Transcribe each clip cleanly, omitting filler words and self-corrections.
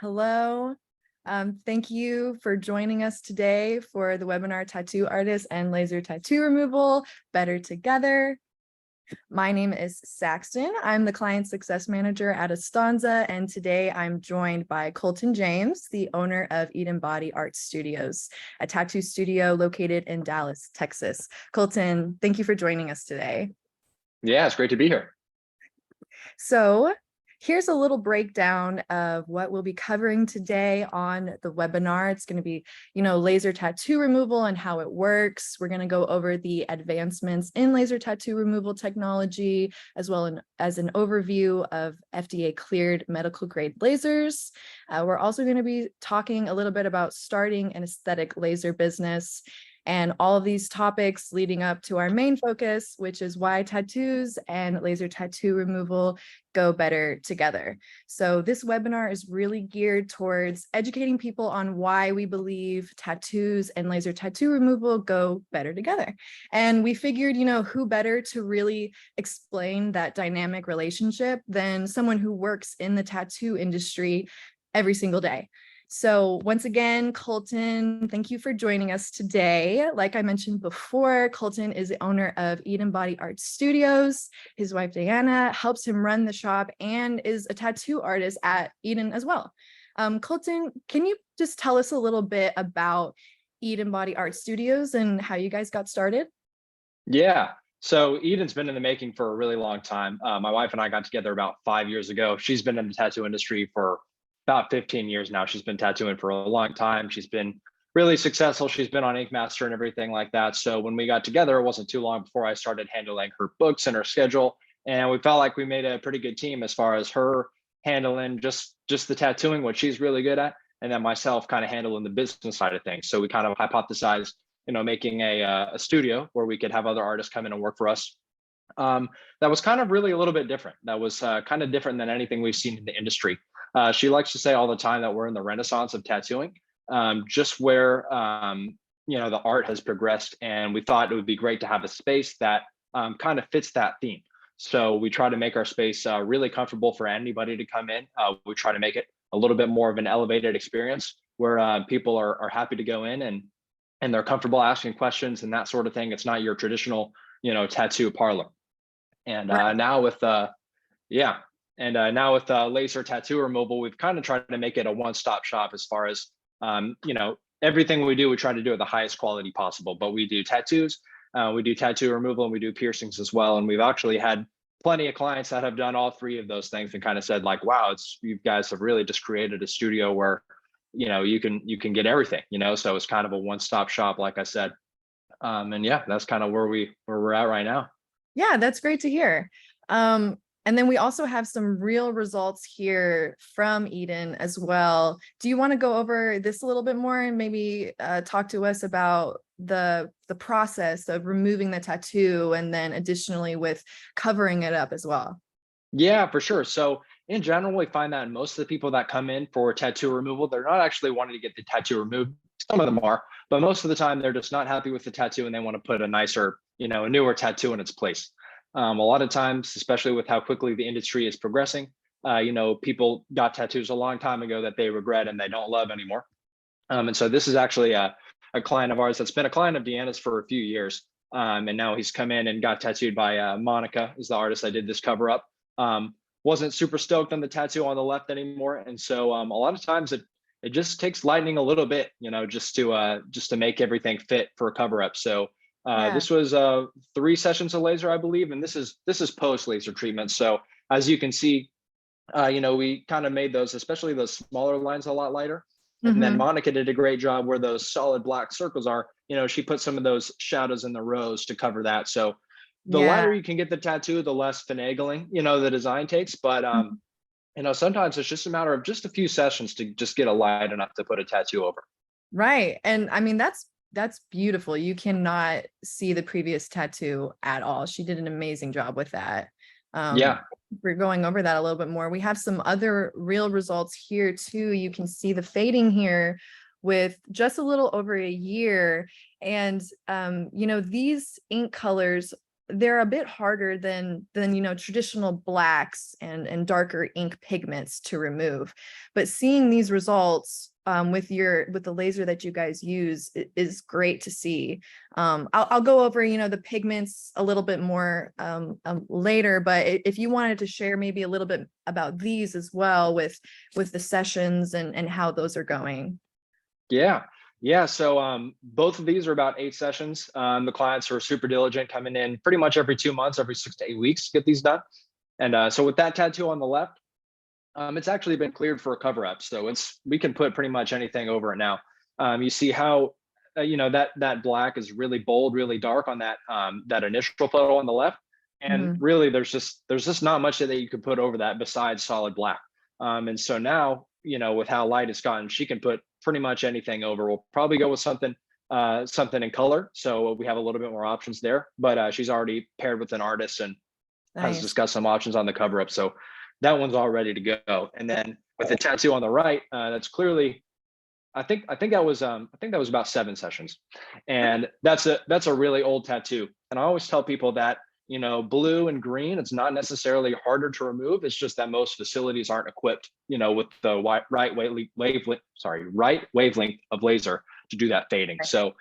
Hello. Thank you for joining us today for the webinar Tattoo Artist and Laser Tattoo Removal, Better Together. My name is Saxton. I'm the Client Success Manager at Estanza, and today I'm joined by Colton James, the owner of Eden Body Art Studios, a tattoo studio located in Dallas, Texas. Colton, thank you for joining us today. Yeah, it's great to be here. So here's a little breakdown of what we'll be covering today on the webinar. It's going to be, laser tattoo removal and how it works. We're going to go over the advancements in laser tattoo removal technology, as well as an overview of FDA cleared medical grade lasers. We're also going to be talking a little bit about starting an aesthetic laser business, and all of these topics leading up to our main focus, which is why tattoos and laser tattoo removal go better together. So this webinar is really geared towards educating people on why we believe tattoos and laser tattoo removal go better together. And we figured, who better to really explain that dynamic relationship than someone who works in the tattoo industry every single day. So once again, Colton, thank you for joining us today. Like I mentioned before, Colton is the owner of Eden Body Art Studios. His wife, Diana, helps him run the shop and is a tattoo artist at Eden as well. Colton, can you just tell us a little bit about Eden Body Art Studios and how you guys got started? Yeah, so Eden's been in the making for a really long time. My wife and I got together about 5 years ago. She's been in the tattoo industry for about 15 years now. She's been tattooing for a long time. She's been really successful. She's been on Ink Master and everything like that. So when we got together, it wasn't too long before I started handling her books and her schedule. And we felt like we made a pretty good team as far as her handling just the tattooing, what she's really good at, and then myself kind of handling the business side of things. So we kind of hypothesized, making a studio where we could have other artists come in and work for us. That was kind of really a little bit different. That was kind of different than anything we've seen in the industry. She likes to say all the time that we're in the renaissance of tattooing, just where the art has progressed, and we thought it would be great to have a space that kind of fits that theme. So we try to make our space really comfortable for anybody to come in. We try to make it a little bit more of an elevated experience where people are happy to go in and they're comfortable asking questions and that sort of thing. It's not your traditional tattoo parlor. And now with laser tattoo removal, we've kind of tried to make it a one-stop shop as far as, everything we do, we try to do at the highest quality possible. But we do tattoos, we do tattoo removal, and we do piercings as well. And we've actually had plenty of clients that have done all three of those things and kind of said like, wow, you guys have really just created a studio where, you can get everything, so it's kind of a one-stop shop, like I said. And yeah, that's kind of where we're at right now. Yeah, that's great to hear. And then we also have some real results here from Eden as well. Do you want to go over this a little bit more and maybe talk to us about the process of removing the tattoo and then additionally with covering it up as well? Yeah, for sure. So in general, we find that most of the people that come in for tattoo removal, they're not actually wanting to get the tattoo removed. Some of them are, but most of the time they're just not happy with the tattoo and they want to put a nicer, a newer tattoo in its place. A lot of times, especially with how quickly the industry is progressing, people got tattoos a long time ago that they regret and they don't love anymore. And so this is actually a client of ours that's been a client of Deanna's for a few years. And now he's come in and got tattooed by Monica, is the artist I did this cover up. Wasn't super stoked on the tattoo on the left anymore. And so a lot of times it just takes lightening a little bit, just to make everything fit for a cover up. So this was 3 sessions of laser, I believe, and this is post laser treatment. So as you can see, we kind of made those, especially those smaller lines, a lot lighter. And then Monica did a great job where those solid black circles are. She put some of those shadows in the rows to cover that. So the lighter you can get the tattoo, the less finagling, the design takes. But sometimes it's just a matter of just a few sessions to just get a light enough to put a tattoo over. Right. And I mean, that's beautiful. You cannot see the previous tattoo at all. She did an amazing job with that. We're going over that a little bit more. We have some other real results here too. You can see the fading here with just a little over a year. And, these ink colors they're a bit harder than traditional blacks and darker ink pigments to remove. But seeing these results with the laser that you guys use is great to see. I'll go over the pigments a little bit more later, but if you wanted to share maybe a little bit about these as well with the sessions and how those are going. Yeah. Yeah. So both of these are about 8 sessions. The clients are super diligent, coming in pretty much every 2 months, every 6 to 8 weeks to get these done. And so with that tattoo on the left, it's actually been cleared for a cover up. So we can put pretty much anything over it now. You see how that black is really bold, really dark on that initial photo on the left. And Mhm. really there's just not much that you could put over that besides solid black. And so now, with how light it's gotten, she can put pretty much anything over. We'll probably go with something in color. So we have a little bit more options there, but she's already paired with an artist and has Nice. discussed some options on the cover up. So that one's all ready to go. And then with the tattoo on the right, that's clearly, I think that was about 7 sessions. And that's a really old tattoo. And I always tell people that, blue and green, it's not necessarily harder to remove. It's just that most facilities aren't equipped, with the right wavelength of laser to do that fading. So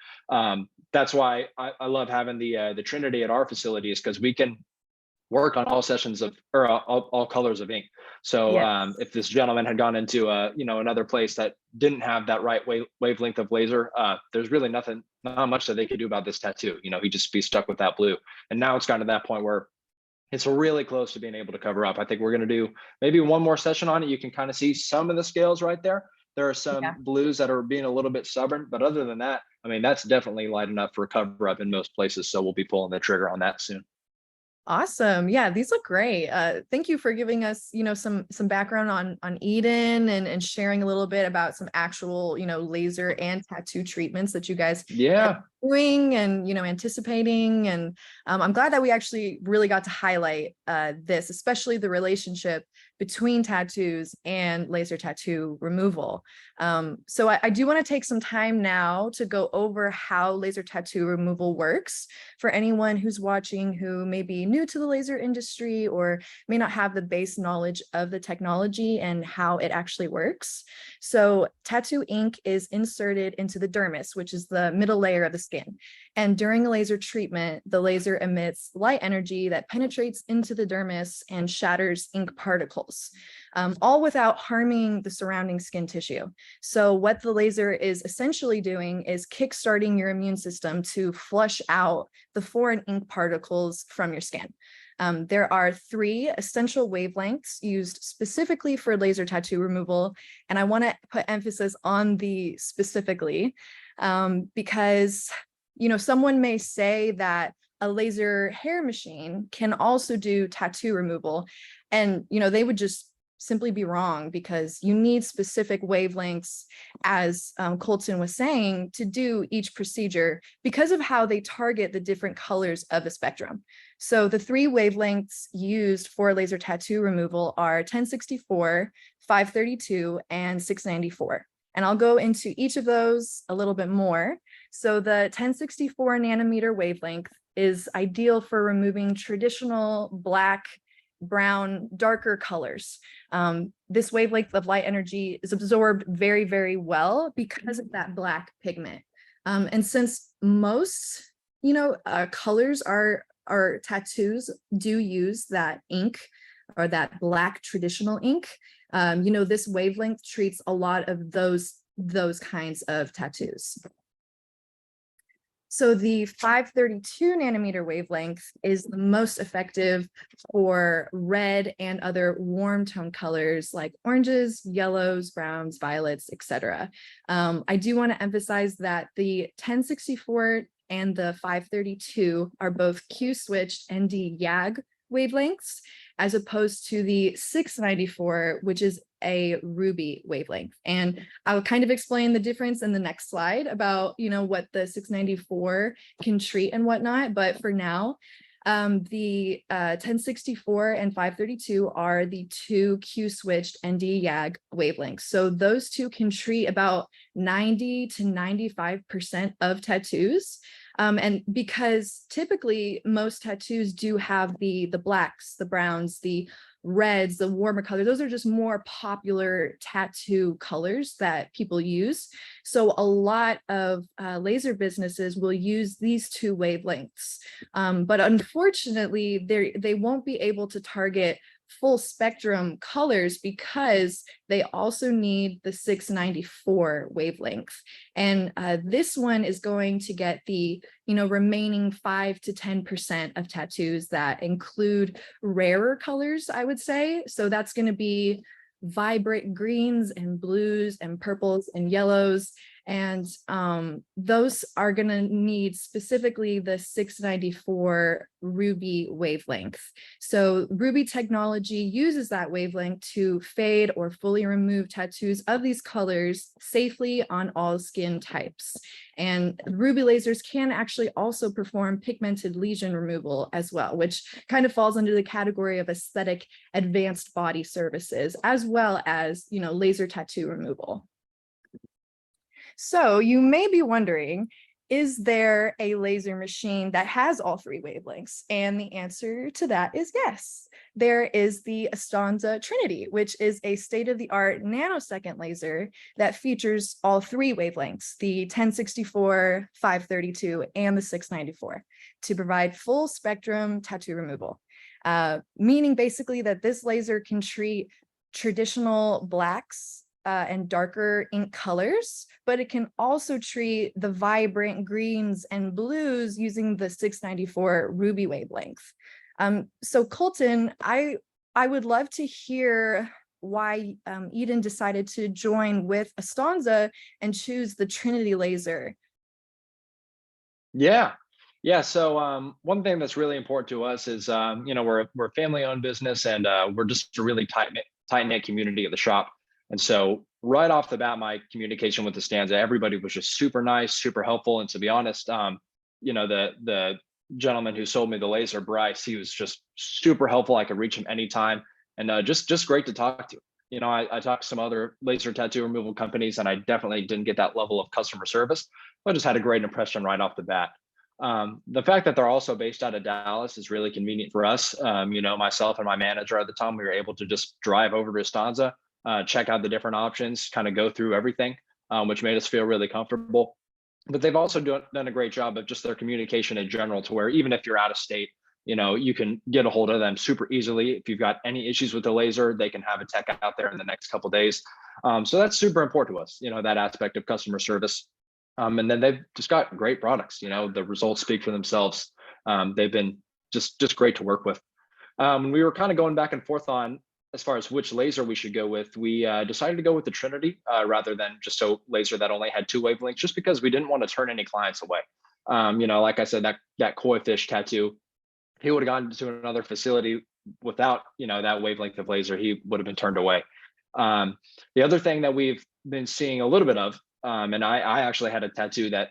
that's why I love having the Trinity at our facilities, because we can work on all sessions all colors of ink. So Yeah. if this gentleman had gone into another place that didn't have that right wavelength of laser, there's really not much that they could do about this tattoo. He'd just be stuck with that blue. And now it's gotten to that point where it's really close to being able to cover up. I think we're going to do maybe one more session on it. You can kind of see some of the scales right there. There are some blues that are being a little bit stubborn, but other than that, I mean, that's definitely light enough for a cover up in most places. So we'll be pulling the trigger on that soon. Awesome. Yeah, these look great. Thank you for giving us, some background on Eden and sharing a little bit about some actual, laser and tattoo treatments that you guys Yeah. doing and anticipating. And I'm glad that we actually really got to highlight this, especially the relationship between tattoos and laser tattoo removal. So I do want to take some time now to go over how laser tattoo removal works for anyone who's watching who may be new to the laser industry or may not have the base knowledge of the technology and how it actually works. So tattoo ink is inserted into the dermis, which is the middle layer of the skin. And during a laser treatment, the laser emits light energy that penetrates into the dermis and shatters ink particles, all without harming the surrounding skin tissue. So what the laser is essentially doing is kickstarting your immune system to flush out the foreign ink particles from your skin. There are 3 essential wavelengths used specifically for laser tattoo removal. And I want to put emphasis on the specifically because, someone may say that a laser hair machine can also do tattoo removal. And, they would just simply be wrong, because you need specific wavelengths, as Colton was saying, to do each procedure because of how they target the different colors of the spectrum. So the 3 wavelengths used for laser tattoo removal are 1064, 532, and 694. And I'll go into each of those a little bit more. So the 1064 nanometer wavelength is ideal for removing traditional black, brown, darker colors. This wavelength of light energy is absorbed very, very well because of that black pigment. And since most, colors are tattoos do use that ink or that black traditional ink, this wavelength treats a lot of those kinds of tattoos. So the 532 nanometer wavelength is the most effective for red and other warm tone colors like oranges, yellows, browns, violets, etc. I do want to emphasize that the 1064 and the 532 are both Q switched ND YAG wavelengths, as opposed to the 694, which is a ruby wavelength. And I'll kind of explain the difference in the next slide about, what the 694 can treat and whatnot. But for now, the 1064 and 532 are the 2 Q switched ND YAG wavelengths. So those 2 can treat about 90 to 95% of tattoos. And because typically most tattoos do have the blacks, the browns, the reds, the warmer colors, those are just more popular tattoo colors that people use. So a lot of laser businesses will use these two wavelengths. But unfortunately, they won't be able to target full spectrum colors because they also need the 694 wavelength. And this one is going to get the remaining 5 to 10% of tattoos that include rarer colors, I would say. So that's going to be vibrant greens and blues and purples and yellows. And those are going to need specifically the 694 Ruby wavelength. So Ruby technology uses that wavelength to fade or fully remove tattoos of these colors safely on all skin types. And Ruby lasers can actually also perform pigmented lesion removal as well, which kind of falls under the category of aesthetic advanced body services, as well as, laser tattoo removal. So you may be wondering, is there a laser machine that has all three wavelengths? And the answer to that is yes. There is the Astanza Trinity, which is a state-of-the-art nanosecond laser that features all three wavelengths, the 1064, 532, and the 694, to provide full spectrum tattoo removal. Meaning basically that this laser can treat traditional blacks and darker ink colors, but it can also treat the vibrant greens and blues using the 694 Ruby wavelength. So Colton, I would love to hear why Eden decided to join with Astanza and choose the Trinity laser. Yeah. Yeah. So one thing that's really important to us is, we're a family-owned business, and we're just a really tight-knit community at the shop. And so right off the bat, my communication with Astanza, everybody was just super nice, super helpful. And to be honest, the gentleman who sold me the laser, Bryce, he was just super helpful. I could reach him anytime, and just great to talk to. I talked to some other laser tattoo removal companies, and I definitely didn't get that level of customer service, but I just had a great impression right off the bat. The fact that they're also based out of Dallas is really convenient for us. Myself and my manager at the time, we were able to just drive over to Astanza, check out the different options, kind of go through everything, which made us feel really comfortable. But they've also done a great job of just their communication in general, to where even if you're out of state, you can get a hold of them super easily. If you've got any issues with the laser, they can have a tech out there in the next couple of days. So that's super important to us, that aspect of customer service. And then they've just got great products. The results speak for themselves. They've been just great to work with. We were kind of going back and forth on, as far as which laser we should go with, we decided to go with the Trinity rather than just a laser that only had two wavelengths, just because we didn't want to turn any clients away. Like I said, that koi fish tattoo, he would have gone to another facility without, that wavelength of laser, he would have been turned away. The other thing that we've been seeing a little bit of, and I actually had a tattoo that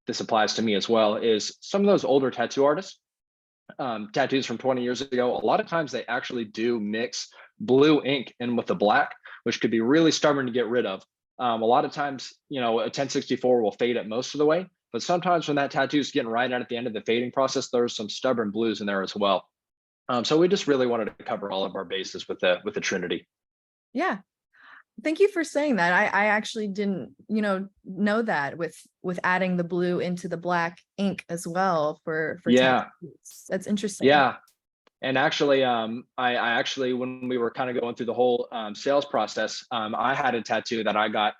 this applies to me as well, is some of those older tattoo artists, tattoos from 20 years ago, a lot of times they actually do mix blue ink in with the black, which could be really stubborn to get rid of. A lot of times, a 1064 will fade it most of the way, but sometimes when that tattoo is getting right at the end of the fading process, there's some stubborn blues in there as well. So we just really wanted to cover all of our bases with the Trinity. Yeah. Thank you for saying that. I actually didn't, know that with adding the blue into the black ink as well for Yeah. tattoos. That's interesting. Yeah. And actually, I actually, when we were kind of going through the whole sales process, I had a tattoo that I got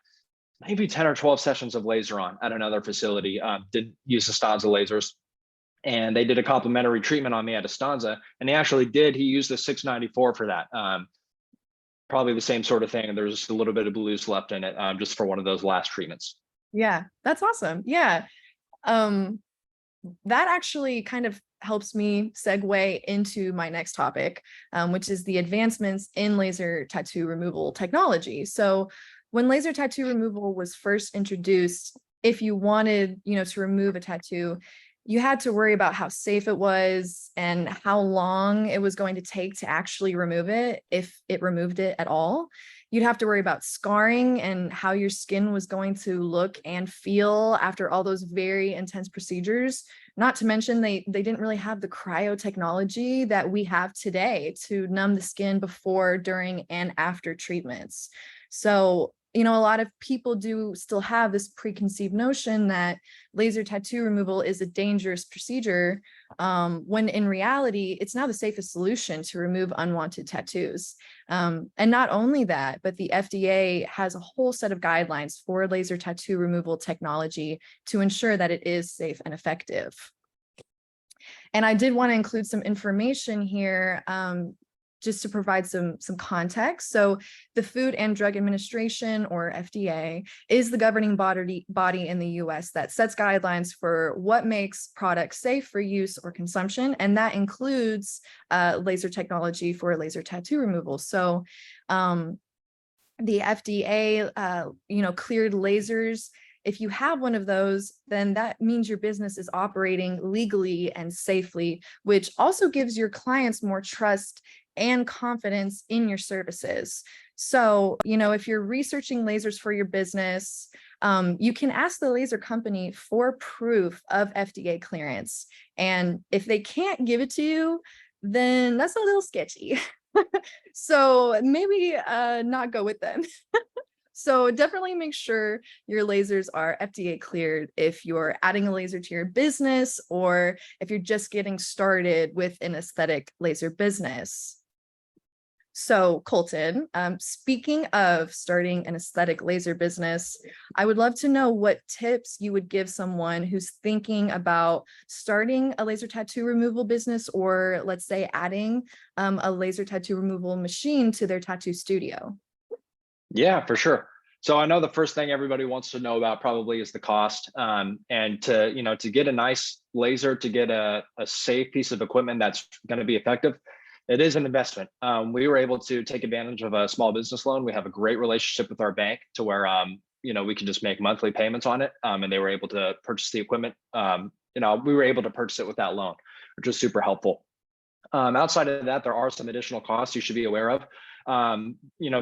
maybe 10 or 12 sessions of laser on at another facility, did use Astanza lasers. And they did a complimentary treatment on me at Astanza. And he used the 694 for that. Probably the same sort of thing. And there's just a little bit of blues left in it, just for one of those last treatments. Yeah, that's awesome. Yeah. That actually kind of helps me segue into my next topic, which is the advancements in laser tattoo removal technology. So when laser tattoo removal was first introduced, if you wanted, to remove a tattoo, You had to worry about how safe it was and how long it was going to take to actually remove it, if it removed it at all. You'd have to worry about scarring and how your skin was going to look and feel after all those very intense procedures. Not to mention they didn't really have the cryo technology that we have today to numb the skin before, during, and after treatments. So, a lot of people do still have this preconceived notion that laser tattoo removal is a dangerous procedure, when in reality, it's now the safest solution to remove unwanted tattoos. And not only that, but the FDA has a whole set of guidelines for laser tattoo removal technology to ensure that it is safe and effective. And I did want to include some information here, just to provide some context. So the Food and Drug Administration, or FDA, is the governing body in the US that sets guidelines for what makes products safe for use or consumption. And that includes laser technology for laser tattoo removal. So the FDA, cleared lasers. If you have one of those, then that means your business is operating legally and safely, which also gives your clients more trust and confidence in your services. So, if you're researching lasers for your business, you can ask the laser company for proof of FDA clearance. And if they can't give it to you, then that's a little sketchy. So maybe not go with them. So definitely make sure your lasers are FDA cleared if you're adding a laser to your business, or if you're just getting started with an aesthetic laser business. So Colton, speaking of starting an aesthetic laser business, I would love to know what tips you would give someone who's thinking about starting a laser tattoo removal business, or let's say adding a laser tattoo removal machine to their tattoo studio. Yeah, for sure. So I know the first thing everybody wants to know about probably is the cost. And to get a nice laser, to get a safe piece of equipment that's going to be effective, it is an investment. We were able to take advantage of a small business loan. We have a great relationship with our bank to where we can just make monthly payments on it, and they were able to purchase the equipment. We were able to purchase it with that loan, which was super helpful. Outside of that, there are some additional costs you should be aware of.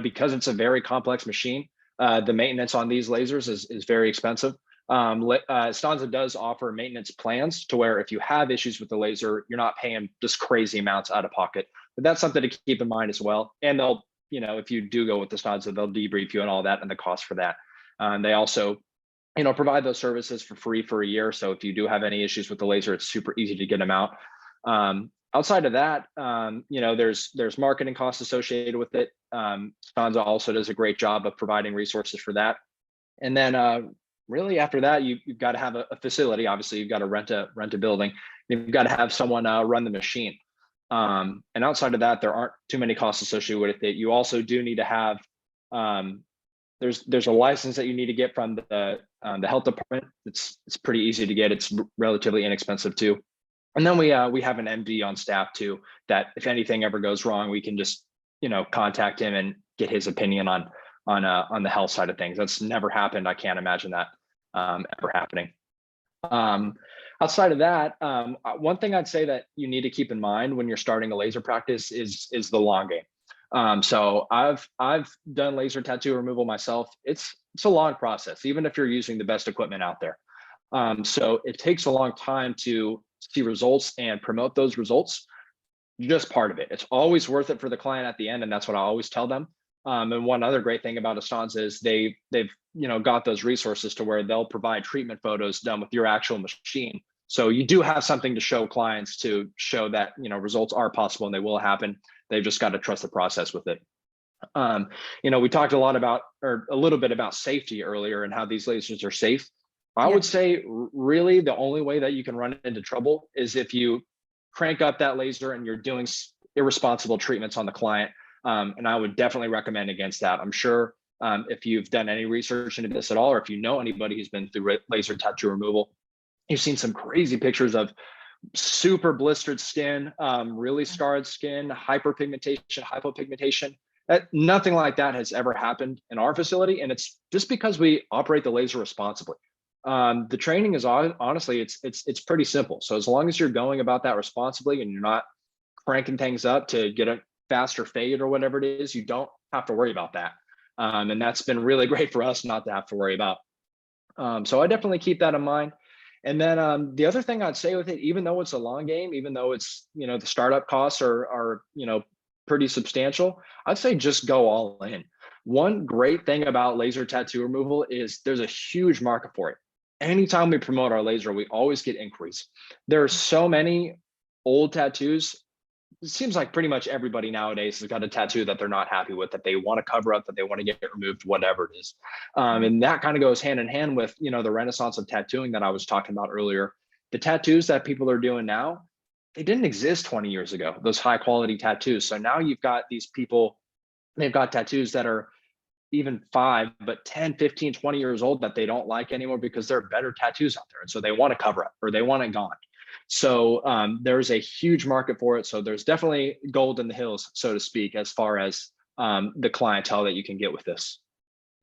Because it's a very complex machine, the maintenance on these lasers is very expensive. Stanza does offer maintenance plans to where if you have issues with the laser, you're not paying just crazy amounts out of pocket. But that's something to keep in mind as well. And they'll, if you do go with the Stanza, they'll debrief you and all that and the cost for that. They also, provide those services for free for a year. So if you do have any issues with the laser, it's super easy to get them out. Outside of that, there's marketing costs associated with it. Stanza also does a great job of providing resources for that. And then really after that, you've got to have a facility. Obviously, you've got to rent a building. You've got to have someone run the machine. And outside of that, there aren't too many costs associated with it. You also do need to have there's a license that you need to get from the health department. It's pretty easy to get. It's relatively inexpensive too. And then we have an MD on staff too, that if anything ever goes wrong, we can just contact him and get his opinion on the health side of things. That's never happened. I can't imagine that ever happening. Outside of that, one thing I'd say that you need to keep in mind when you're starting a laser practice is the long game. So I've done laser tattoo removal myself. It's a long process, even if you're using the best equipment out there. So it takes a long time to see results and promote those results. Just part of it. It's always worth it for the client at the end, and that's what I always tell them. And one other great thing about Stanza is they've got those resources to where they'll provide treatment photos done with your actual machine. So you do have something to show clients to show that results are possible and they will happen. They've just got to trust the process with it. We talked a little bit about safety earlier and how these lasers are safe. I would say really the only way that you can run into trouble is if you crank up that laser and you're doing irresponsible treatments on the client. And I would definitely recommend against that. I'm sure if you've done any research into this at all, or if you know anybody who's been through laser tattoo removal, you've seen some crazy pictures of super blistered skin, really scarred skin, hyperpigmentation, hypopigmentation. Nothing like that has ever happened in our facility. And it's just because we operate the laser responsibly. The training is honestly, it's pretty simple. So as long as you're going about that responsibly and you're not cranking things up to get a faster fade or whatever it is, you don't have to worry about that. And that's been really great for us not to have to worry about. So I definitely keep that in mind. And then the other thing I'd say with it, even though it's a long game, even though it's, the startup costs are pretty substantial, I'd say just go all in. One great thing about laser tattoo removal is there's a huge market for it. Anytime we promote our laser, we always get inquiries. There are so many old tattoos. It seems like pretty much everybody nowadays has got a tattoo that they're not happy with, that they want to cover up, that they want to get removed, whatever it is. Right. And that kind of goes hand in hand with, the renaissance of tattooing that I was talking about earlier. The tattoos that people are doing now, they didn't exist 20 years ago, those high quality tattoos. So now you've got these people, they've got tattoos that are even 5, but 10, 15, 20 years old that they don't like anymore because there are better tattoos out there. And so they want to cover up or they want it gone. So there's a huge market for it. So there's definitely gold in the hills, so to speak, as far as the clientele that you can get with this.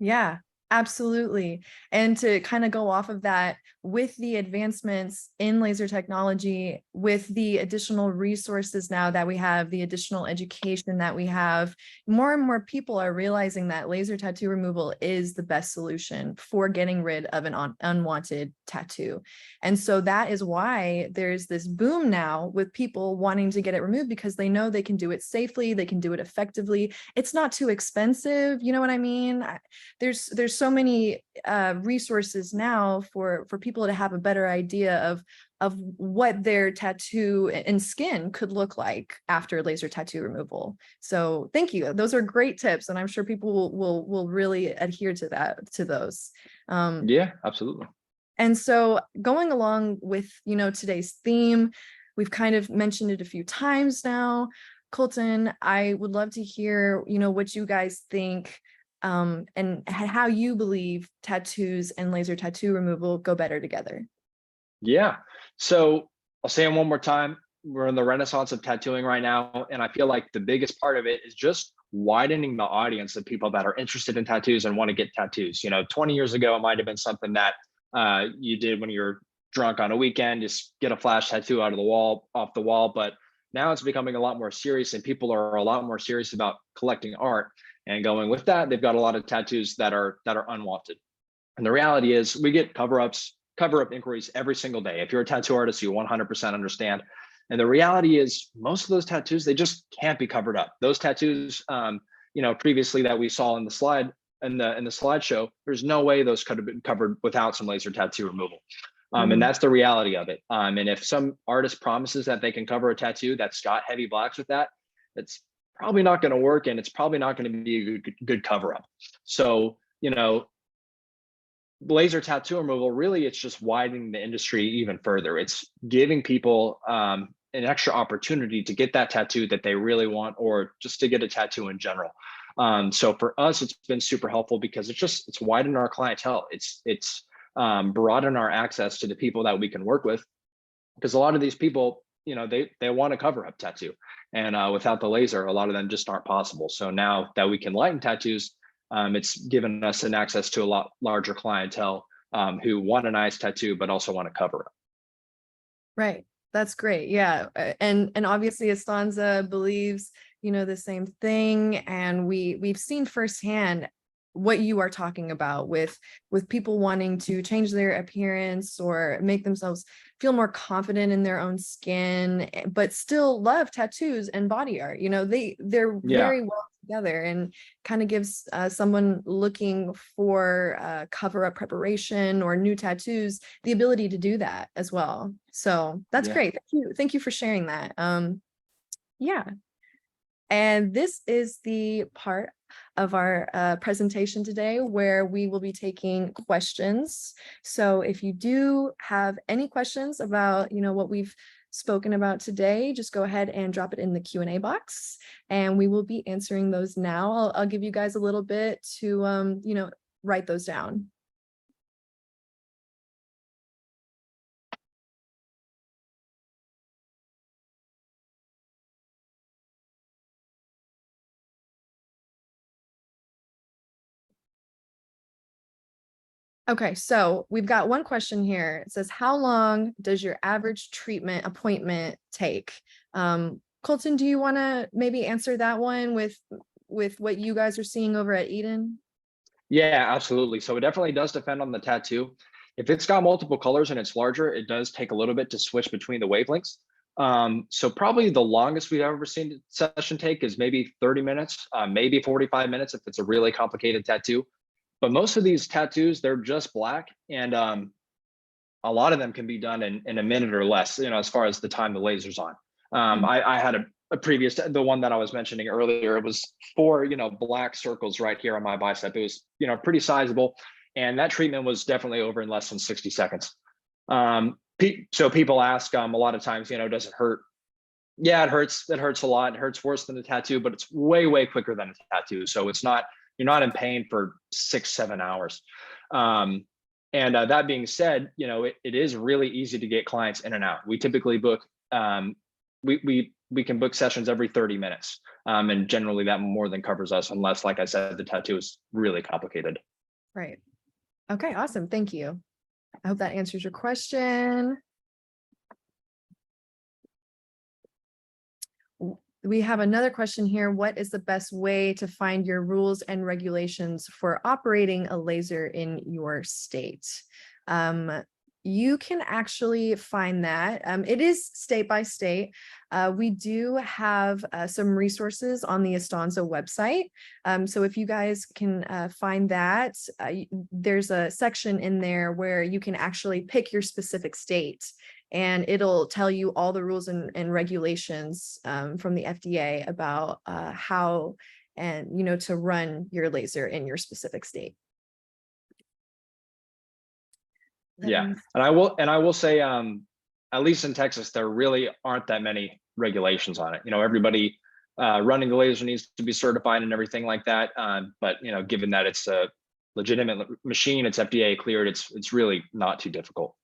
Yeah, absolutely. And to kind of go off of that, with the advancements in laser technology, with the additional resources now that we have, the additional education that we have, more and more people are realizing that laser tattoo removal is the best solution for getting rid of an unwanted tattoo. And so that is why there's this boom now with people wanting to get it removed, because they know they can do it safely, they can do it effectively. It's not too expensive. You know what I mean? There's so many resources now for people to have a better idea of what their tattoo and skin could look like after laser tattoo removal. So thank you. Those are great tips, and I'm sure people will really adhere to those. Yeah, absolutely. And so going along with, today's theme, we've kind of mentioned it a few times now. Colton, I would love to hear, what you guys think, and how you believe tattoos and laser tattoo removal go better together. Yeah. So I'll say it one more time. We're in the renaissance of tattooing right now. And I feel like the biggest part of it is just widening the audience of people that are interested in tattoos and want to get tattoos. 20 years ago, it might have been something that you did when you're drunk on a weekend, just get a flash tattoo off the wall. But now it's becoming a lot more serious, and people are a lot more serious about collecting art. And going with that, they've got a lot of tattoos that are unwanted. And the reality is we get cover up inquiries every single day. If you're a tattoo artist, you 100% understand. And the reality is most of those tattoos, they just can't be covered up. Those tattoos, previously that we saw in the slide, in the slideshow, there's no way those could have been covered without some laser tattoo removal. And Mhm. that's the reality of it. And if some artist promises that they can cover a tattoo that's got heavy blacks with that, it's probably not going to work, and it's probably not going to be a good cover up. So, laser tattoo removal, really, it's just widening the industry even further. It's giving people an extra opportunity to get that tattoo that they really want, or just to get a tattoo in general. So for us, it's been super helpful because it's widened our clientele. It's broadened our access to the people that we can work with, because a lot of these people, they want to cover up tattoo, and without the laser, a lot of them just aren't possible. So now that we can lighten tattoos, it's given us an access to a lot larger clientele who want a nice tattoo but also want to cover it. Right. That's great. Yeah. And obviously Estanza believes, the same thing. And we've seen firsthand what you are talking about with people wanting to change their appearance or make themselves feel more confident in their own skin, but still love tattoos and body art. They're Yeah, very well together, and kind of gives someone looking for cover up preparation or new tattoos the ability to do that as well. So that's yeah. great. Thank you for sharing that. Yeah. And this is the part of our presentation today where we will be taking questions. So if you do have any questions about, what we've spoken about today, just go ahead and drop it in the Q&A box, and we will be answering those now. I'll give you guys a little bit to, write those down. Okay, so we've got one question here. It says, how long does your average treatment appointment take? Colton, do you want to maybe answer that one with what you guys are seeing over at Eden? Yeah, absolutely. So it definitely does depend on the tattoo. If it's got multiple colors and it's larger, it does take a little bit to switch between the wavelengths. So probably the longest we've ever seen a session take is maybe 30 minutes, maybe 45 minutes if it's a really complicated tattoo. But most of these tattoos, they're just black, and a lot of them can be done in a minute or less, as far as the time the laser's on. I had a previous, the one that I was mentioning earlier, it was four, black circles right here on my bicep. It was, pretty sizable. And that treatment was definitely over in less than 60 seconds. So people ask a lot of times, does it hurt? Yeah, it hurts. It hurts a lot. It hurts worse than a tattoo, but it's way, way quicker than a tattoo. So you're not in pain for 6-7 hours. And that being said, it is really easy to get clients in and out. We typically book, we can book sessions every 30 minutes. And generally that more than covers us, unless, like I said, the tattoo is really complicated. Right. Okay, awesome. Thank you. I hope that answers your question. We have another question here. What is the best way to find your rules and regulations for operating a laser in your state? You can actually find that. It is state by state. We do have some resources on the Estanza website. So if you guys can find that, there's a section in there where you can actually pick your specific state, and it'll tell you all the rules and regulations from the FDA about how and to run your laser in your specific state. Yeah, and I will say, at least in Texas, there really aren't that many regulations on it. Everybody running the laser needs to be certified and everything like that. But given that it's a legitimate machine, it's FDA cleared, it's really not too difficult.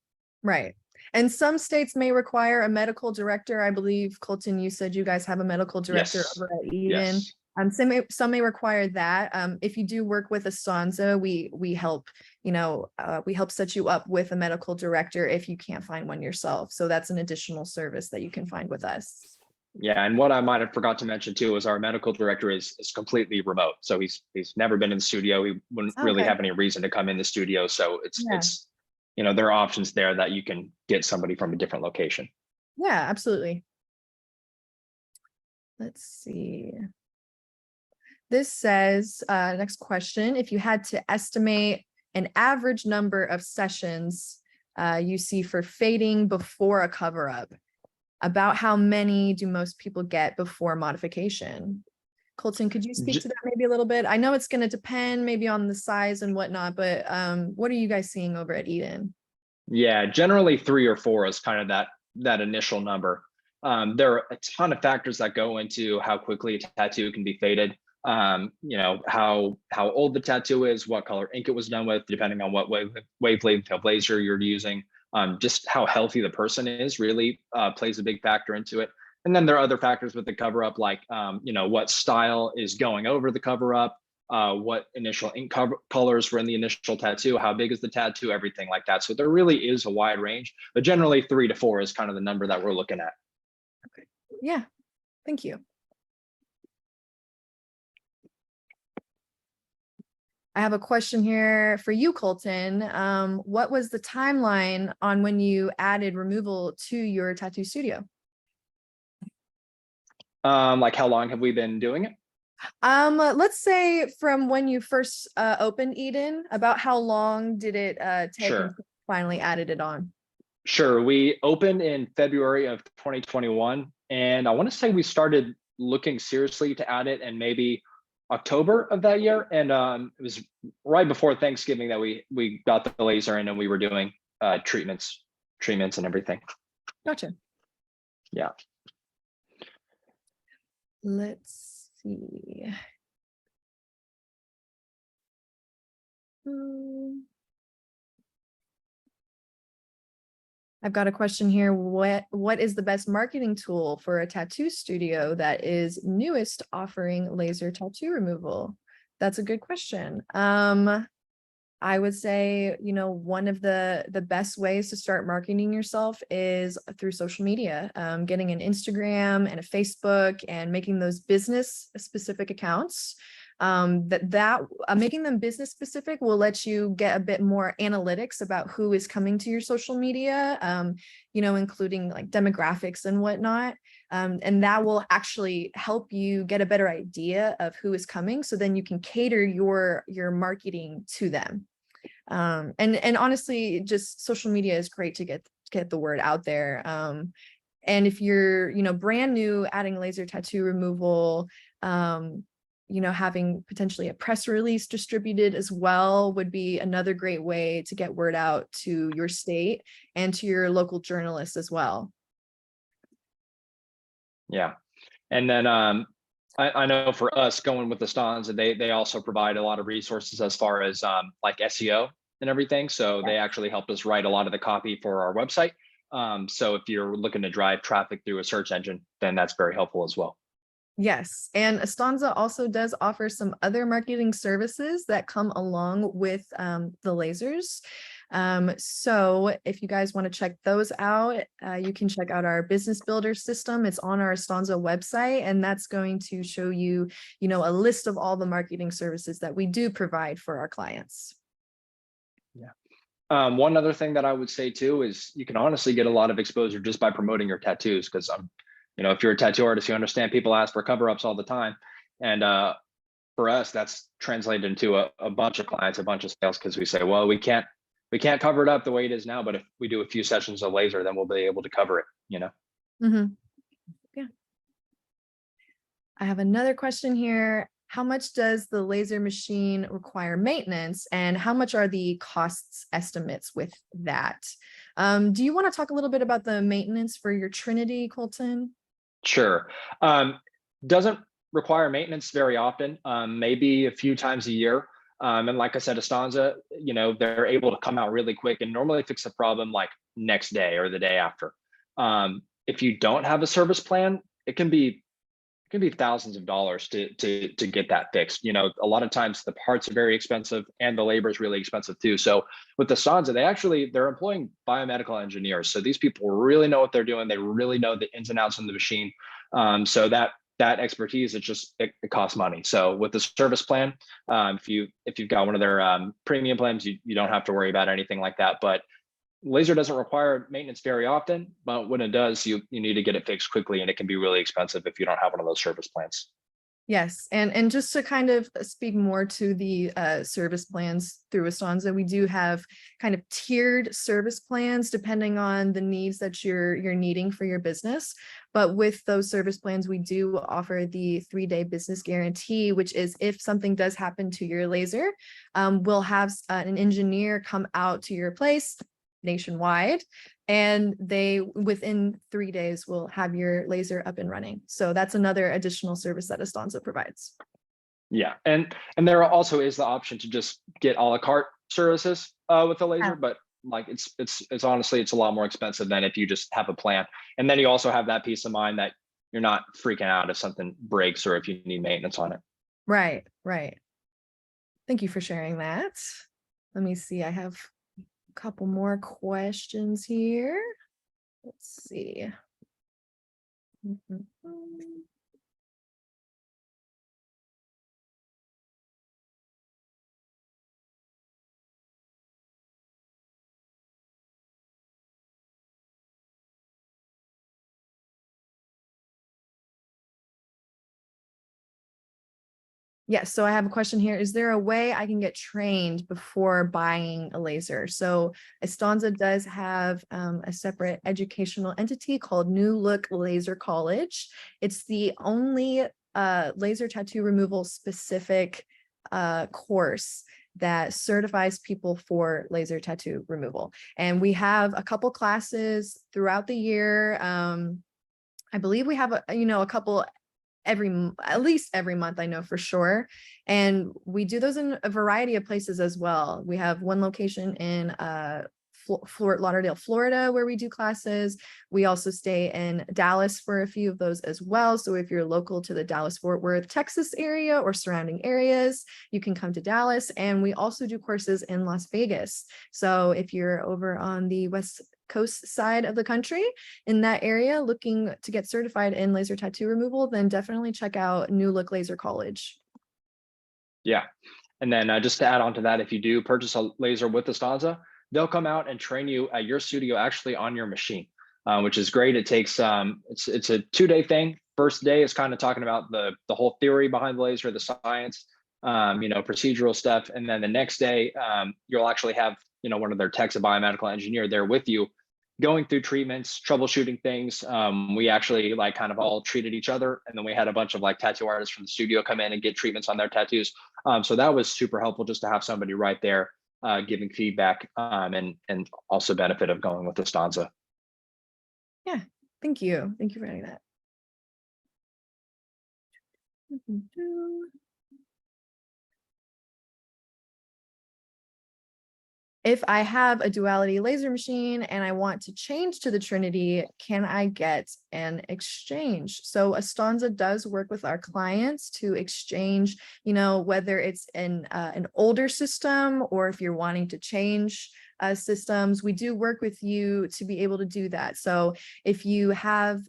Right. And some states may require a medical director. I believe, Colton, you said you guys have a medical director Yes. over at Eden. Yes. Some may require that. If you do work with Estanza, we help, we help set you up with a medical director if you can't find one yourself. So that's an additional service that you can find with us. Yeah, and what I might have forgot to mention too is our medical director is completely remote. So he's never been in the studio. He wouldn't really have any reason to come in the studio. So it's there are options there that you can get somebody from a different location. Yeah, absolutely. Let's see. This says, next question, if you had to estimate an average number of sessions you see for fading before a cover up, about how many do most people get before modification? Colton, could you speak to that maybe a little bit? I know it's going to depend maybe on the size and whatnot, but what are you guys seeing over at Eden? Yeah, generally 3 or 4 is kind of that initial number. There are a ton of factors that go into how quickly a tattoo can be faded. How old the tattoo is, what color ink it was done with, depending on what wavelength of laser you're using. Just how healthy the person is really plays a big factor into it. And then there are other factors with the cover up, like what style is going over the cover up, what initial ink colors were in the initial tattoo, how big is the tattoo, everything like that. So there really is a wide range, but generally 3 to 4 is kind of the number that we're looking at. Okay. Yeah, thank you. I have a question here for you, Colton. What was the timeline on when you added removal to your tattoo studio? Like how long have we been doing it? Let's say from when you first opened Eden, about how long did it take Sure. until you finally added it on? Sure. We opened in February of 2021, and I want to say we started looking seriously to add it in maybe October of that year. And it was right before Thanksgiving that we got the laser in and we were doing treatments and everything. Gotcha. Yeah. Let's see. I've got a question here. What is the best marketing tool for a tattoo studio that is newest offering laser tattoo removal? That's a good question. I would say, one of the best ways to start marketing yourself is through social media, getting an Instagram and a Facebook and making those business specific accounts. Making them business specific will let you get a bit more analytics about who is coming to your social media, including like demographics and whatnot. And that will actually help you get a better idea of who is coming. So then you can cater your marketing to them. And honestly, just social media is great to get the word out there. And if you're, brand new, adding laser tattoo removal, having potentially a press release distributed as well would be another great way to get word out to your state and to your local journalists as well. Yeah. And then I know for us going with Stanza, they also provide a lot of resources as far as like SEO and everything. So they actually helped us write a lot of the copy for our website. So if you're looking to drive traffic through a search engine, then that's very helpful as well. Yes, and Stanza also does offer some other marketing services that come along with the lasers. So if you guys want to check those out, you can check out our business builder system. It's on our Stanza website, and that's going to show you, a list of all the marketing services that we do provide for our clients. Yeah. One other thing that I would say too is you can honestly get a lot of exposure just by promoting your tattoos, because if you're a tattoo artist, you understand people ask for cover-ups all the time. And for us, that's translated into a bunch of clients, a bunch of sales, because we say, well, we can't cover it up the way it is now, but if we do a few sessions of laser, then we'll be able to cover it, Mm-hmm. Yeah. I have another question here. How much does the laser machine require maintenance, and how much are the costs estimates with that? Do you want to talk a little bit about the maintenance for your Trinity, Colton? Sure. Doesn't require maintenance very often, maybe a few times a year. And like I said, Stanza, they're able to come out really quick and normally fix the problem like next day or the day after. If you don't have a service plan, it can be thousands of dollars to get that fixed. A lot of times the parts are very expensive and the labor is really expensive too. So with the Stanza, they're employing biomedical engineers. So these people really know what they're doing. They really know the ins and outs of the machine. So that expertise, it costs money. So with the service plan, if you've got one of their premium plans, you don't have to worry about anything like that. But laser doesn't require maintenance very often, but when it does, you need to get it fixed quickly, and it can be really expensive if you don't have one of those service plans. Yes, and just to kind of speak more to the service plans through Stanza, we do have kind of tiered service plans depending on the needs that you're needing for your business. But with those service plans, we do offer the 3-day business guarantee, which is if something does happen to your laser, we'll have an engineer come out to your place nationwide, and they within 3 days will have your laser up and running. So that's another additional service that Stanza provides. Yeah, and there also is the option to just get a la carte services with the laser, but like it's honestly it's a lot more expensive than if you just have a plan. And then you also have that peace of mind that you're not freaking out if something breaks or if you need maintenance on it. Right. Thank you for sharing that. Let me see. I have couple more questions here. Let's see. Yes, so I have a question here. Is there a way I can get trained before buying a laser? So Stanza does have a separate educational entity called New Look Laser College. It's the only laser tattoo removal specific course that certifies people for laser tattoo removal. And we have a couple classes throughout the year. I believe we have a couple at least every month, I know for sure. And we do those in a variety of places as well. We have one location in Fort Lauderdale, Florida, where we do classes. We also stay in Dallas for a few of those as well. So if you're local to the Dallas-Fort Worth, Texas area or surrounding areas, you can come to Dallas. And we also do courses in Las Vegas. So if you're over on the West Coast side of the country in that area looking to get certified in laser tattoo removal, then definitely check out New Look Laser College. Yeah. And then just to add on to that, if you do purchase a laser with Estanza, they'll come out and train you at your studio actually on your machine, which is great. It takes it's a 2-day thing. First day is kind of talking about the whole theory behind the laser, the science, procedural stuff. And then the next day, you'll actually have, one of their techs, a biomedical engineer there with you, going through treatments, troubleshooting things. We actually like kind of all treated each other. And then we had a bunch of like tattoo artists from the studio come in and get treatments on their tattoos. So that was super helpful just to have somebody right there giving feedback and also benefit of going with Estanza. Yeah, thank you. Thank you for adding that. If I have a duality laser machine and I want to change to the Trinity, can I get an exchange? So Estanza does work with our clients to exchange, whether it's an older system or if you're wanting to change systems, we do work with you to be able to do that. So if you have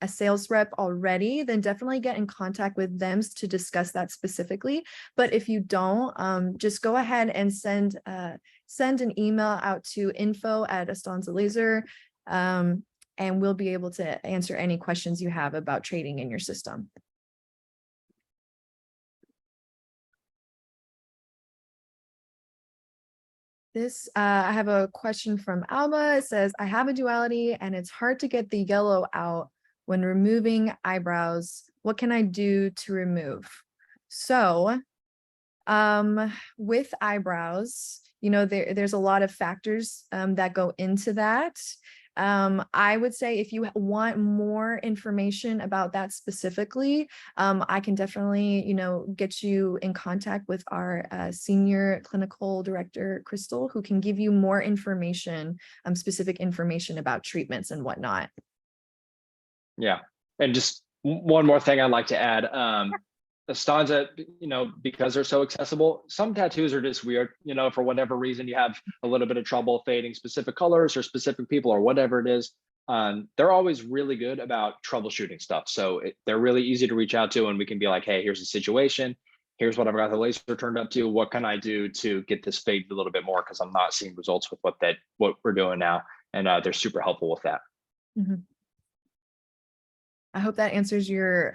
a sales rep already, then definitely get in contact with them to discuss that specifically. But if you don't, just go ahead and send an email out to info@Estanza Laser, and we'll be able to answer any questions you have about trading in your system. I have a question from Alma. It says, I have a duality and it's hard to get the yellow out when removing eyebrows. What can I do to remove? So with eyebrows, there's a lot of factors that go into that. I would say if you want more information about that specifically, I can definitely, get you in contact with our senior clinical director, Crystal, who can give you more information, specific information about treatments and whatnot. Yeah. And just one more thing I'd like to add. Estanza, because they're so accessible, some tattoos are just weird, for whatever reason you have a little bit of trouble fading specific colors or specific people or whatever it is. They're always really good about troubleshooting stuff. So they're really easy to reach out to, and we can be like, hey, here's the situation. Here's what I've got the laser turned up to. What can I do to get this faded a little bit more? Because I'm not seeing results with what we're doing now. And they're super helpful with that. Mm-hmm. I hope that answers your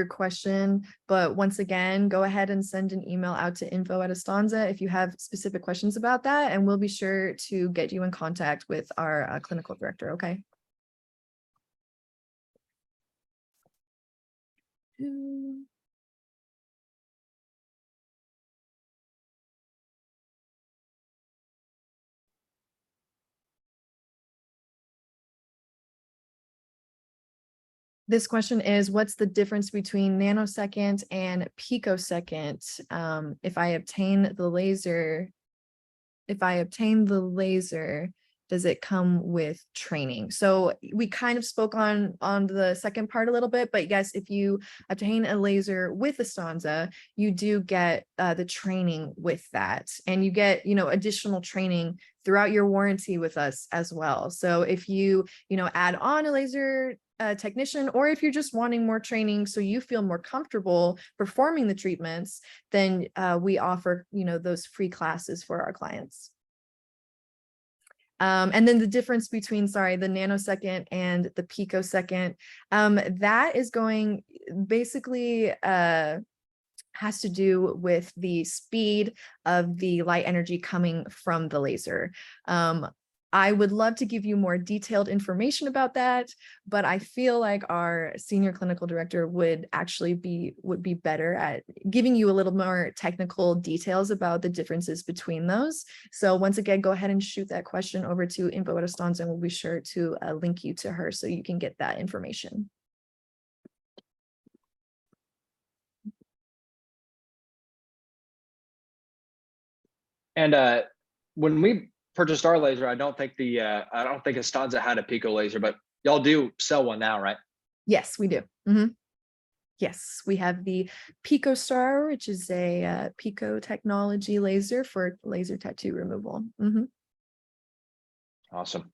question, but once again, go ahead and send an email out to info@Estanza if you have specific questions about that, and we'll be sure to get you in contact with our clinical director, okay? This question is, what's the difference between nanosecond and picosecond? If I obtain the laser, does it come with training? So we kind of spoke on the second part a little bit, but yes, if you obtain a laser with Estanza, you do get the training with that, and you get, additional training throughout your warranty with us as well. So if you, add on a laser technician, or if you're just wanting more training so you feel more comfortable performing the treatments, then we offer, those free classes for our clients. And then the difference between, the nanosecond and the picosecond, that is going basically has to do with the speed of the light energy coming from the laser. I would love to give you more detailed information about that, but I feel like our senior clinical director would be better at giving you a little more technical details about the differences between those. So once again, go ahead and shoot that question over to info@Estanza, and we'll be sure to link you to her so you can get that information. And when we purchased our laser, I don't think Estanza had a Pico laser, but y'all do sell one now, right? Yes, we do. Yes, we have the Pico Star, which is a Pico technology laser for laser tattoo removal. Awesome.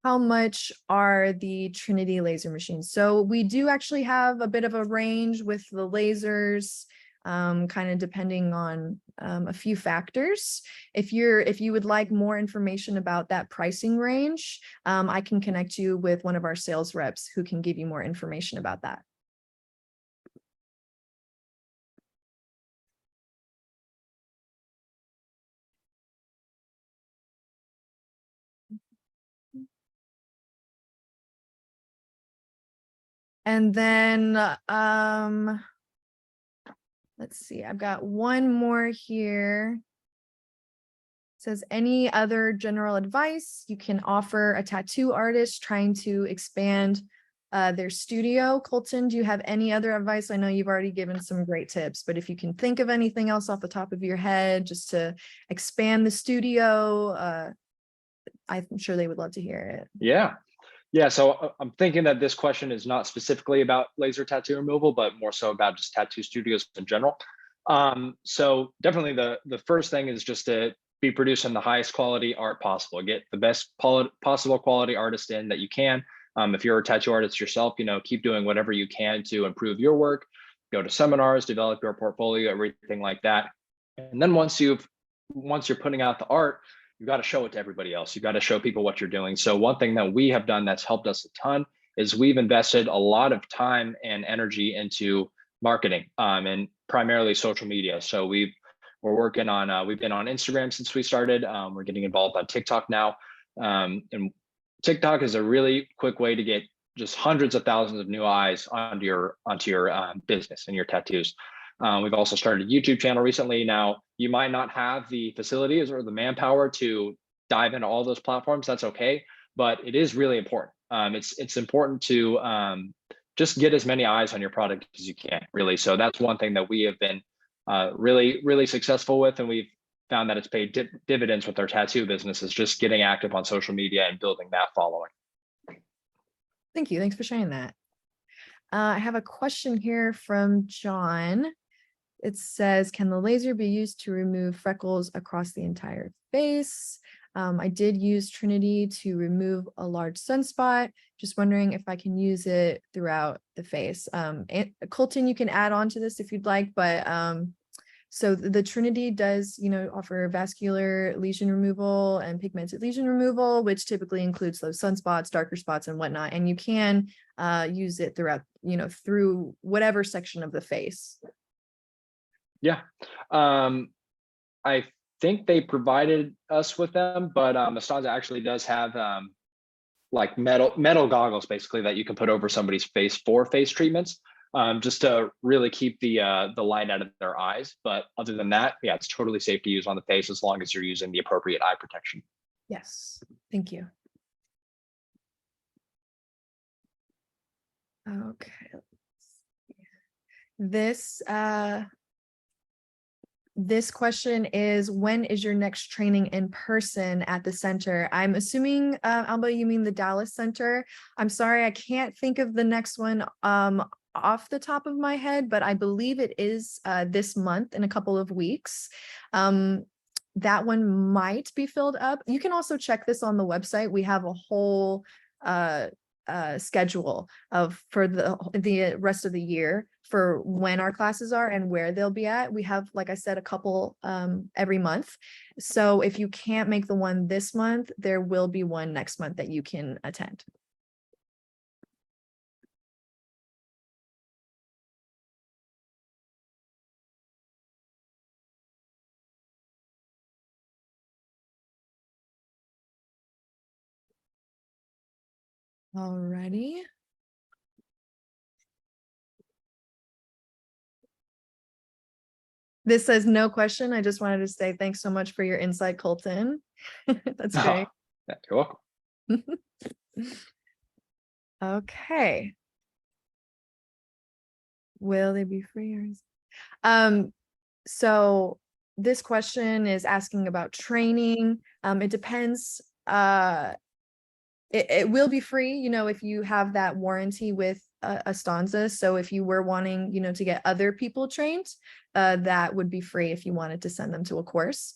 How much are the Trinity laser machines? So we do actually have a bit of a range with the lasers, kind of depending on a few factors. If you would like more information about that pricing range, I can connect you with one of our sales reps who can give you more information about that. And then let's see, I've got one more here. It says, any other general advice you can offer a tattoo artist trying to expand their studio? Colton, do you have any other advice? I know you've already given some great tips, but if you can think of anything else off the top of your head just to expand the studio, I'm sure they would love to hear it. Yeah, so I'm thinking that this question is not specifically about laser tattoo removal, but more so about just tattoo studios in general. So definitely the first thing is just to be producing the highest quality art possible. Get the best possible quality artist in that you can. If you're a tattoo artist yourself, keep doing whatever you can to improve your work. Go to seminars, develop your portfolio, everything like that. And then once you're putting out the art, you've got to show it to everybody else. You've got to show people what you're doing. So one thing that we have done that's helped us a ton is we've invested a lot of time and energy into marketing, and primarily social media. So we're working on, we've been on Instagram since we started. We're getting involved on TikTok now. And TikTok is a really quick way to get just hundreds of thousands of new eyes onto your business and your tattoos. We've also started a YouTube channel recently. Now, you might not have the facilities or the manpower to dive into all those platforms. That's okay, but it is really important. It's important to just get as many eyes on your product as you can, really. So that's one thing that we have been really successful with, and we've found that it's paid dividends with our tattoo business, is just getting active on social media and building that following. Thank you. Thanks for sharing that. I have a question here from John. It says, can the laser be used to remove freckles across the entire face? I did use Trinity to remove a large sunspot. Just wondering if I can use it throughout the face. And Colton, you can add on to this if you'd like, but so the Trinity does, offer vascular lesion removal and pigmented lesion removal, which typically includes those sunspots, darker spots, and whatnot. And you can use it throughout, through whatever section of the face. Yeah. I think they provided us with them, but Estanza actually does have like metal goggles basically that you can put over somebody's face for face treatments, just to really keep the light out of their eyes. But other than that, yeah, it's totally safe to use on the face as long as you're using the appropriate eye protection. Yes, thank you. Okay. This question is, when is your next training in person at the center? I'm assuming, Alba, you mean the Dallas Center. I'm sorry, I can't think of the next one off the top of my head, but I believe it is this month in a couple of weeks. That one might be filled up. You can also check this on the website. We have a whole schedule for the rest of the year for when our classes are and where they'll be at. We have, like I said, a couple every month. So if you can't make the one this month, there will be one next month that you can attend. Alrighty. This says no question. I just wanted to say thanks so much for your insight, Colton. That's great. Yeah, you're welcome. Okay. Will they be free? So this question is asking about training. It depends. It will be free, you know, if you have that warranty with Astanza. So if you were wanting, you know, to get other people trained, that would be free if you wanted to send them to a course.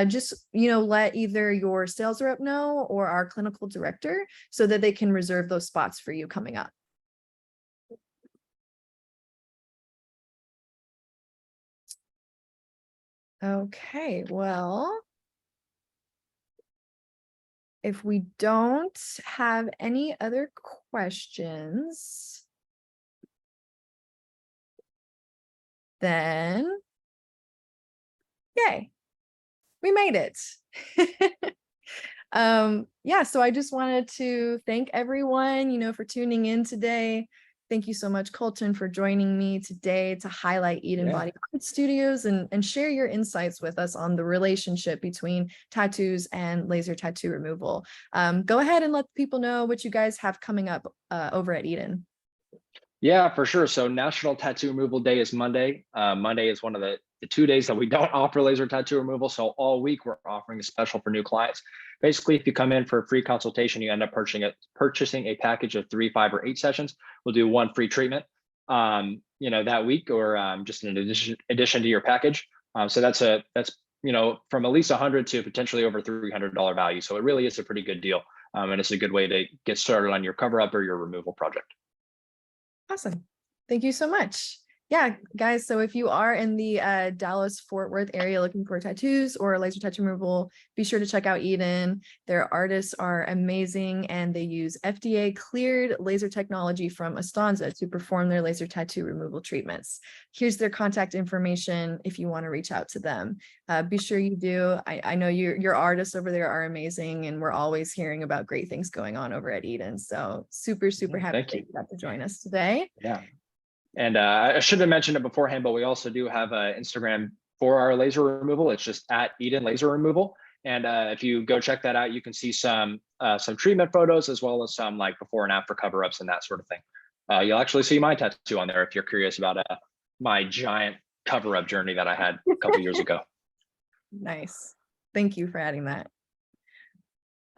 Just, you know, let either your sales rep know or our clinical director so that they can reserve those spots for you coming up. Okay, well, if we don't have any other questions, then yay, we made it. Yeah, so I just wanted to thank everyone, you know, for tuning in today. Thank you so much, Colton, for joining me today to highlight Eden Body Art Studios and share your insights with us on the relationship between tattoos and laser tattoo removal. Go ahead and let people know what you guys have coming up over at Eden. Yeah, for sure. So National Tattoo Removal Day is Monday. Monday is one of the 2 days that we don't offer laser tattoo removal. So all week we're offering a special for new clients. Basically, if you come in for a free consultation, you end up purchasing a package of 3, 5, or 8 sessions. We'll do one free treatment, you know, that week, or just in addition to your package. So that's you know, from at least $100 to potentially over $300 value. So it really is a pretty good deal, and it's a good way to get started on your cover up or your removal project. Awesome. Thank you so much. Yeah, guys, so if you are in the Dallas-Fort Worth area looking for tattoos or laser tattoo removal, be sure to check out Eden. Their artists are amazing and they use FDA-cleared laser technology from Astanza to perform their laser tattoo removal treatments. Here's their contact information if you want to reach out to them. Be sure you do. I know your artists over there are amazing and we're always hearing about great things going on over at Eden. So super happy that you got to join us today. Yeah. And I should have mentioned it beforehand, but we also do have an Instagram for our laser removal. It's just at Eden Laser Removal. And if you go check that out, you can see some treatment photos as well as some like before and after cover-ups and that sort of thing. You'll actually see my tattoo on there if you're curious about my giant cover-up journey that I had a couple years ago. Nice. Thank you for adding that.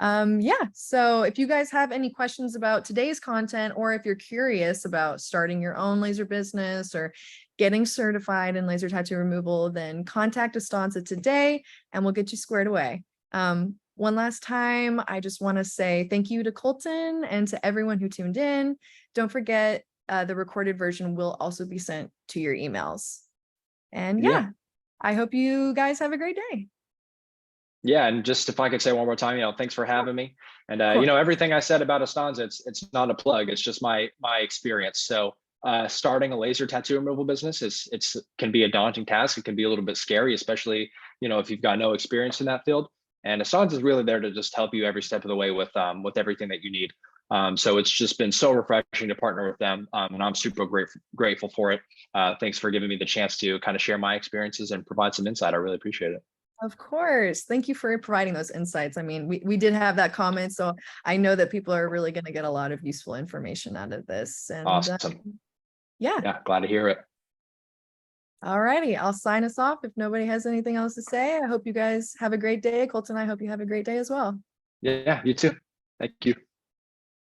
Yeah, so if you guys have any questions about today's content, or if you're curious about starting your own laser business or getting certified in laser tattoo removal, then contact Astanza today and we'll get you squared away. One last time, I just want to say thank you to Colton and to everyone who tuned in. Don't forget, the recorded version will also be sent to your emails. And yeah, I hope you guys have a great day. Yeah, and just if I could say one more time, you know, thanks for having me. And you know, everything I said about Astanza, it's not a plug. It's just my experience. So starting a laser tattoo removal business can be a daunting task. It can be a little bit scary, especially, you know, if you've got no experience in that field. And Astanza is really there to just help you every step of the way with everything that you need. So it's just been so refreshing to partner with them, and I'm super grateful for it. Thanks for giving me the chance to kind of share my experiences and provide some insight. I really appreciate it. Of course. Thank you for providing those insights. I mean, we did have that comment, so I know that people are really going to get a lot of useful information out of this. And Awesome. Yeah, glad to hear it. All righty. I'll sign us off if nobody has anything else to say. I hope you guys have a great day. Colton, I hope you have a great day as well. Yeah, you too. Thank you.